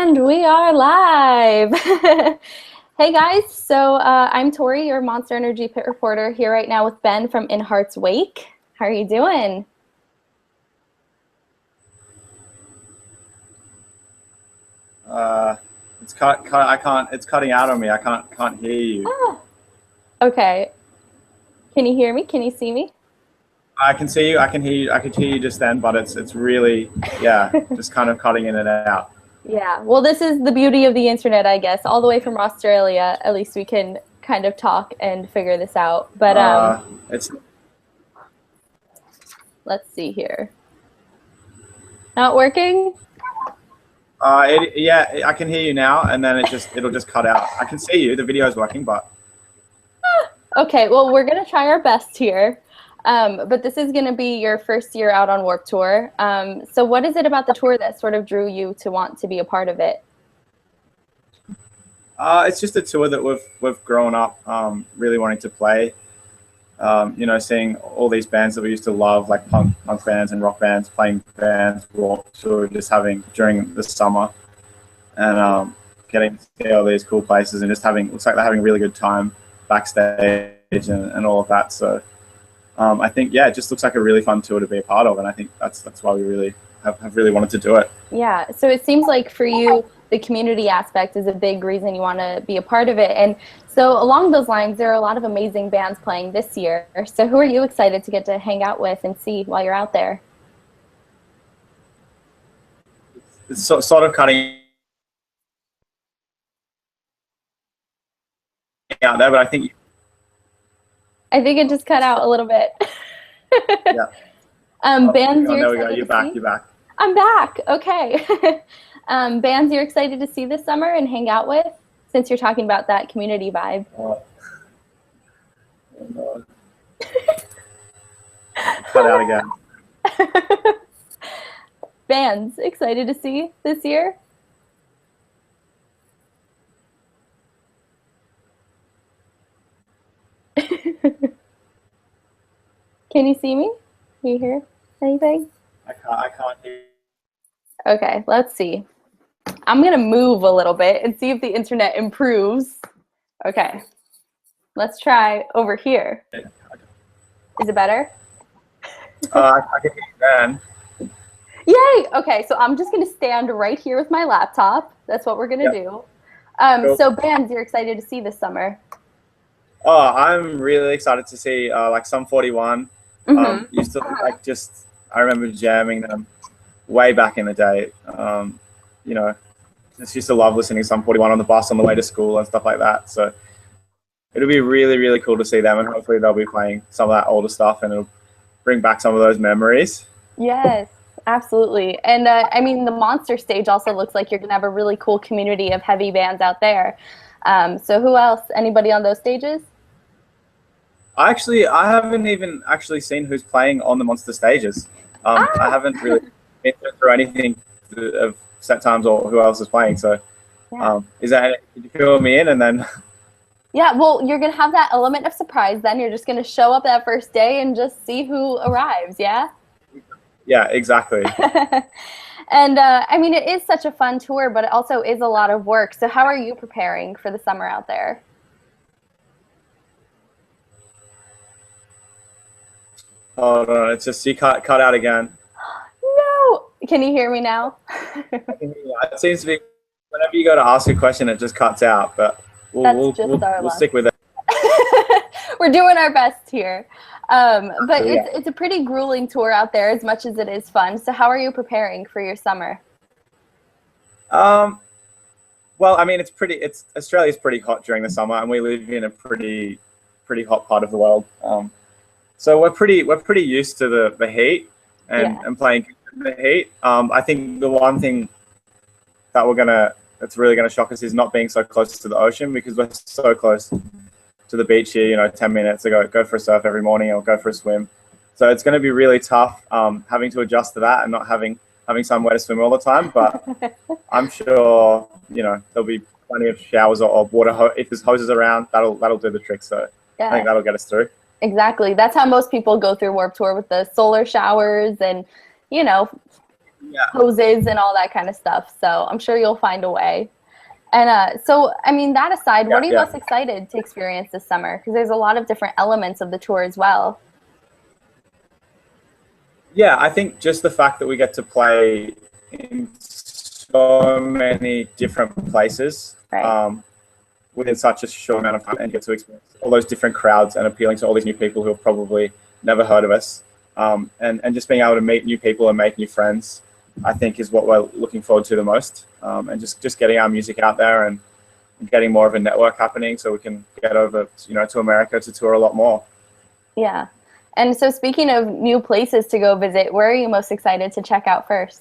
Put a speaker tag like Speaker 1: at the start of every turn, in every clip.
Speaker 1: And we are live. Hey guys, so I'm Tori, your Monster Energy Pit reporter, here right now with Ben from In Heart's Wake. How are you doing?
Speaker 2: It's it's cutting out on me. I can't hear you.
Speaker 1: Ah, okay. Can you hear me? Can you see me?
Speaker 2: I can see you. I can hear you. I could hear you just then, but it's really, yeah, just kind of cutting in and out.
Speaker 1: Yeah, well, this is the beauty of the internet, I guess. All the way from Australia, at least we can kind of talk and figure this out. But let's see here. Not working?
Speaker 2: Yeah, I can hear you now, and then it'll just cut out. I can see you. The video is working, but
Speaker 1: okay. Well, we're gonna try our best here. But this is going to be your first year out on Warped Tour. So what is it about the tour that sort of drew you to want to be a part of it?
Speaker 2: it's just a tour that we've grown up really wanting to play. You know, seeing all these bands that we used to love, like punk bands and rock bands, playing bands Warped Tour, just having during the summer, and getting to see all these cool places and just looks like they're having a really good time backstage and all of that. So. I think, yeah, it just looks like a really fun tour to be a part of, and I think that's why we really have really wanted to do it. Yeah,
Speaker 1: so it seems like for you, the community aspect is a big reason you want to be a part of it. And so along those lines, there are a lot of amazing bands playing this year. So who are you excited to get to hang out with and see while you're out there?
Speaker 2: It's sort of cutting out there, but I think
Speaker 1: it just cut out a little bit.
Speaker 2: Yeah.
Speaker 1: Bands
Speaker 2: there
Speaker 1: you're
Speaker 2: we go.
Speaker 1: excited
Speaker 2: You're
Speaker 1: to
Speaker 2: back.
Speaker 1: see?
Speaker 2: You're back.
Speaker 1: I'm back. Okay. Bands you're excited to see this summer and hang out with, since you're talking about that community vibe.
Speaker 2: No. Cut out again.
Speaker 1: Bands excited to see this year? Can you see me? Can you hear anything?
Speaker 2: I can't hear.
Speaker 1: Okay, let's see. I'm gonna move a little bit and see if the internet improves. Okay, let's try over here. Is it better?
Speaker 2: I can hear you then.
Speaker 1: Yay! Okay, so I'm just gonna stand right here with my laptop. That's what we're gonna do.
Speaker 2: Cool.
Speaker 1: So bands you're excited to see this summer?
Speaker 2: Oh, I'm really excited to see like Sum 41. Used to I remember jamming them way back in the day. You know, just used to love listening to Sum 41 on the bus on the way to school and stuff like that. So it'll be really, really cool to see them, and hopefully they'll be playing some of that older stuff, and it'll bring back some of those memories.
Speaker 1: Yes, absolutely. And I mean, the Monster stage also looks like you're gonna have a really cool community of heavy bands out there. So who else? Anybody on those stages?
Speaker 2: I haven't even actually seen who's playing on the Monster stages. I haven't really been through anything of set times or who else is playing. So,
Speaker 1: yeah.
Speaker 2: Did you fill me in and then?
Speaker 1: Yeah, well, you're gonna have that element of surprise. Then you're just gonna show up that first day and just see who arrives. Yeah.
Speaker 2: Yeah, exactly.
Speaker 1: And I mean, it is such a fun tour, but it also is a lot of work. So, how are you preparing for the summer out there?
Speaker 2: Oh no, it's just you cut out again.
Speaker 1: No, can you hear me now?
Speaker 2: It seems to be whenever you go to ask a question, it just cuts out. But we'll stick with it.
Speaker 1: We're doing our best here. But yeah. It's a pretty grueling tour out there, as much as it is fun. So how are you preparing for your summer?
Speaker 2: Well, I mean, Australia's pretty hot during the summer, and we live in a pretty hot part of the world. So we're pretty used to the heat and playing in the heat. I think the one thing that's really gonna shock us is not being so close to the ocean, because we're so close to the beach here. You know, 10 minutes to go for a surf every morning or go for a swim. So it's going to be really tough having to adjust to that and not having somewhere to swim all the time. But I'm sure, you know, there'll be plenty of showers or water. If there's hoses around, that'll do the trick. So yeah. I think that'll get us through.
Speaker 1: Exactly. That's how most people go through Warped Tour, with the solar showers and, you know,
Speaker 2: Yeah.
Speaker 1: poses and all that kind of stuff. So I'm sure you'll find a way. And so, I mean, that aside, what are you most excited to experience this summer? Because there's a lot of different elements of the tour as well.
Speaker 2: Yeah, I think just the fact that we get to play in so many different places within such a short amount of time, and get to experience all those different crowds and appealing to all these new people who have probably never heard of us, and just being able to meet new people and make new friends, I think is what we're looking forward to the most, and just getting our music out there and getting more of a network happening so we can get over, to America to tour a lot more.
Speaker 1: Yeah. And so speaking of new places to go visit, where are you most excited to check out first?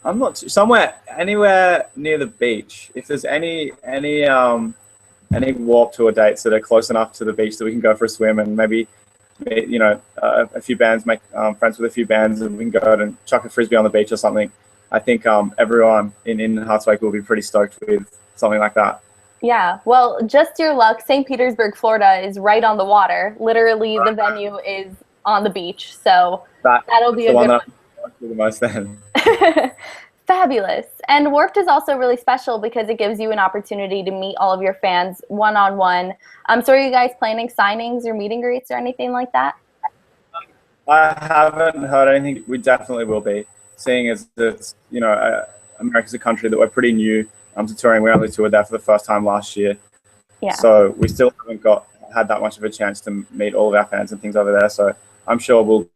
Speaker 2: I'm not somewhere, anywhere near the beach. If there's any Warped Tour dates that are close enough to the beach that we can go for a swim, and maybe a few bands, make friends with a few bands, and we can go out and chuck a frisbee on the beach or something. I think everyone in Hartswijk will be pretty stoked with something like that.
Speaker 1: Yeah, well, just your luck, St. Petersburg, Florida is right on the water. Literally, the venue is on the beach, so that'll be a good one.
Speaker 2: The most then.
Speaker 1: Fabulous. And Warped is also really special because it gives you an opportunity to meet all of your fans one-on-one. So are you guys planning signings or meet and greets or anything like that?
Speaker 2: I haven't heard anything. We definitely will be, seeing as it's, America's a country that we're pretty new to touring. We only toured there for the first time last year.
Speaker 1: Yeah.
Speaker 2: So we still haven't had that much of a chance to meet all of our fans and things over there. So I'm sure we'll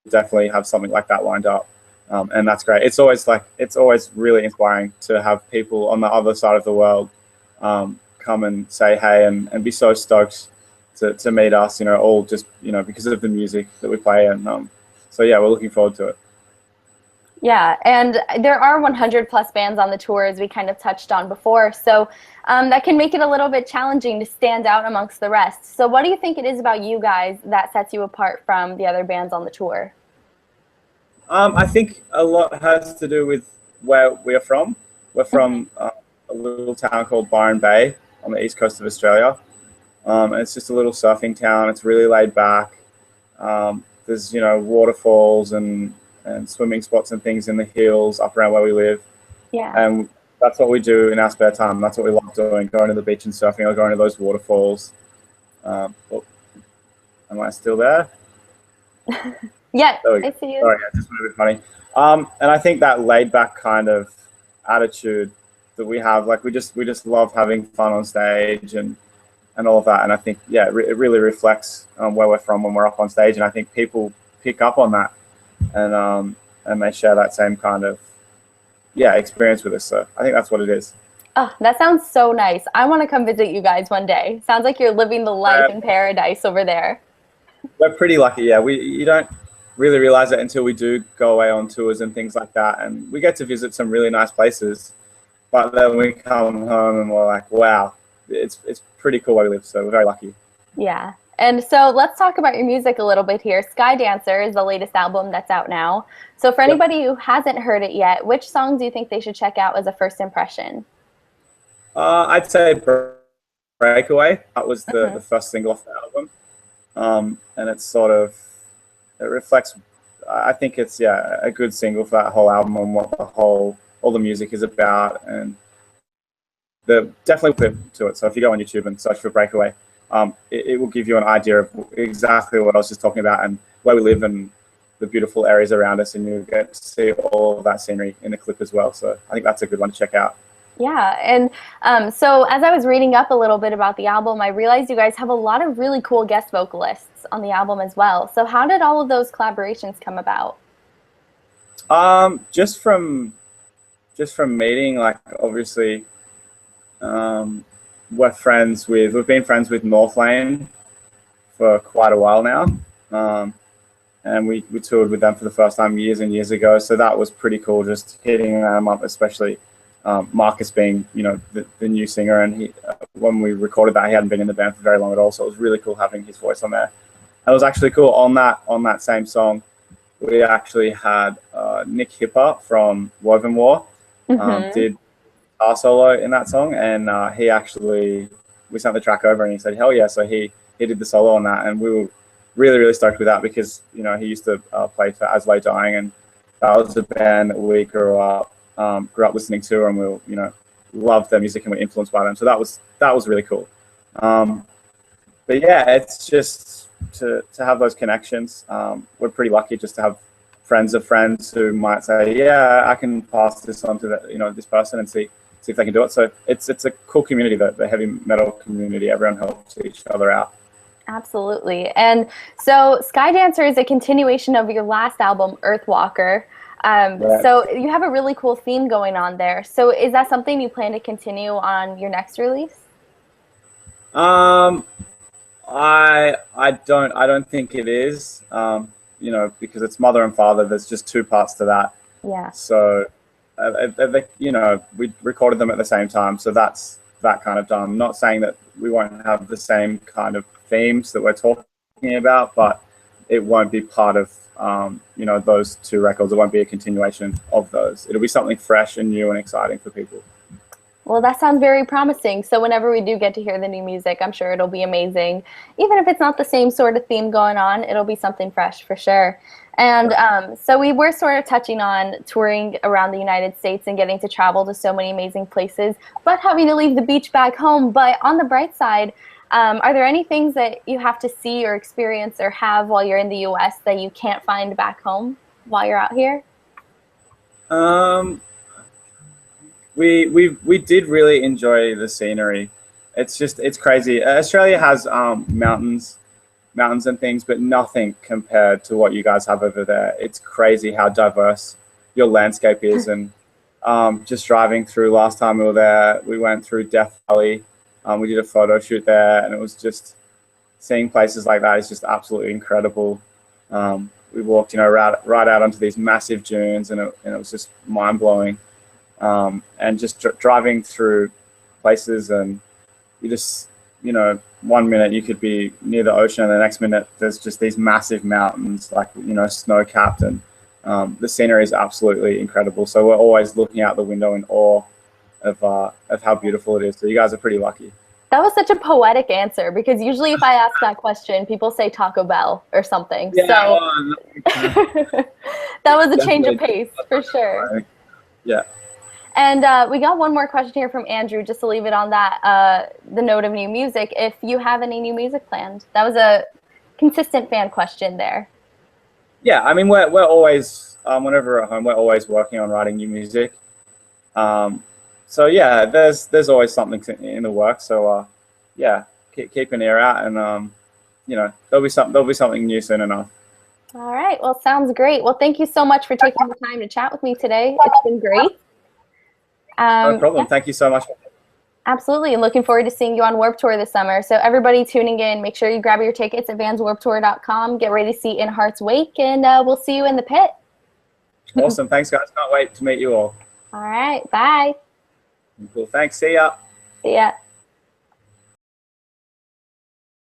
Speaker 2: definitely have something like that lined up. And that's great. It's always really inspiring to have people on the other side of the world come and say hey and be so stoked to meet us, all just, because of the music that we play. And so, yeah, we're looking forward to it.
Speaker 1: Yeah, and there are 100 plus bands on the tour, as we kind of touched on before. So that can make it a little bit challenging to stand out amongst the rest. So what do you think it is about you guys that sets you apart from the other bands on the tour?
Speaker 2: I think a lot has to do with where we're from. We're from a little town called Byron Bay on the east coast of Australia. And it's just a little surfing town. It's really laid back. There's, waterfalls and swimming spots and things in the hills up around where we live.
Speaker 1: Yeah.
Speaker 2: And that's what we do in our spare time. That's what we love doing, going to the beach and surfing or going to those waterfalls. Am I still there?
Speaker 1: Yeah, I see you.
Speaker 2: Sorry, I just want to be funny. And I think that laid back kind of attitude that we have, like we just love having fun on stage and all of that. And I think, yeah, it really reflects where we're from when we're up on stage. And I think people pick up on that and they share that same kind of, experience with us. So I think that's what it is.
Speaker 1: Oh, that sounds so nice. I want to come visit you guys one day. Sounds like you're living the life in paradise over there.
Speaker 2: We're pretty lucky, yeah. You don't really realize it until we do go away on tours and things like that. And we get to visit some really nice places. But then we come home and we're like, wow, it's pretty cool where we live. So we're very lucky.
Speaker 1: Yeah. And so let's talk about your music a little bit here. Skydancer is the latest album that's out now. So for anybody who hasn't heard it yet, which song do you think they should check out as a first impression?
Speaker 2: I'd say Breakaway. That was the first single off the album. And it reflects, I think it's, a good single for that whole album and what all the music is about. And definitely clip to it. So if you go on YouTube and search for Breakaway, it will give you an idea of exactly what I was just talking about and where we live and the beautiful areas around us, and you get to see all of that scenery in the clip as well. So I think that's a good one to check out.
Speaker 1: Yeah, and so as I was reading up a little bit about the album, I realized you guys have a lot of really cool guest vocalists on the album as well. So how did all of those collaborations come about?
Speaker 2: Just from meeting, like obviously, we've been friends with North Lane for quite a while now. And we toured with them for the first time years and years ago. So that was pretty cool, just hitting them up, especially Marcus being, the new singer. And when we recorded that, he hadn't been in the band for very long at all. So it was really cool having his voice on there. And it was actually cool on that same song. We actually had Nick Hipper from Woven War did guitar solo in that song. And we sent the track over and he said, hell yeah. So he did the solo on that. And we were really stoked with that because, you know, he used to play for As Lay Dying, and that was a band that we grew up listening to, and we, you know, loved their music and were influenced by them. So that was really cool. But yeah, it's just to have those connections. We're pretty lucky just to have friends of friends who might say, yeah, I can pass this on to this person and see if they can do it. So it's a cool community, the heavy metal community. Everyone helps each other out.
Speaker 1: Absolutely. And so Skydancer is a continuation of your last album, Earthwalker.
Speaker 2: Right.
Speaker 1: So you have a really cool theme going on there. So is that something you plan to continue on your next release?
Speaker 2: I don't think it is. You know, because it's mother and father. There's just two parts to that.
Speaker 1: Yeah.
Speaker 2: So, you know, we recorded them at the same time. So that's that kind of done. I'm not saying that we won't have the same kind of themes that we're talking about, but it won't be part of, you know, those two records. It won't be a continuation of those. It'll be something fresh and new and exciting for people.
Speaker 1: Well, that sounds very promising. So whenever we do get to hear the new music, I'm sure it'll be amazing. Even if it's not the same sort of theme going on, it'll be something fresh for sure. And so we were sort of touching on touring around the United States and getting to travel to so many amazing places, but having to leave the beach back home. But on the bright side, are there any things that you have to see or experience or have while you're in the U.S. that you can't find back home while you're out here?
Speaker 2: We did really enjoy the scenery. It's crazy. Australia has mountains and things, but nothing compared to what you guys have over there. It's crazy how diverse your landscape is. And just driving through, last time we were there, we went through Death Valley. We did a photo shoot there, and it was just seeing places like that is just absolutely incredible. We walked, you know, right out onto these massive dunes, and it was just mind blowing. And just driving through places, and you just, you know, 1 minute you could be near the ocean, and the next minute there's just these massive mountains, like, you know, snow capped, and the scenery is absolutely incredible. So we're always looking out the window in awe of how beautiful it is. So you guys are pretty lucky.
Speaker 1: That was such a poetic answer, because usually if I ask that question, people say Taco Bell or something.
Speaker 2: Yeah,
Speaker 1: so that was a change of pace for sure.
Speaker 2: Yeah.
Speaker 1: And we got one more question here from Andrew, just to leave it on that, the note of new music. If you have any new music planned, that was a consistent fan question there.
Speaker 2: Yeah, I mean, we're always, whenever we're at home, we're always working on writing new music. So yeah, there's always something in the works. So yeah, keep an ear out, and you know, there'll be something new soon enough.
Speaker 1: All right. Well, sounds great. Well, thank you so much for taking the time to chat with me today. It's been great.
Speaker 2: No problem. Yeah. Thank you so much.
Speaker 1: Absolutely. And looking forward to seeing you on Warped Tour this summer. So everybody tuning in, make sure you grab your tickets at vanswarpedtour.com. Get ready to see In Heart's Wake, and we'll see you in the pit.
Speaker 2: Awesome. Thanks, guys. Can't wait to meet you all.
Speaker 1: All right. Bye.
Speaker 2: Cool. Thanks. See ya.
Speaker 1: See ya.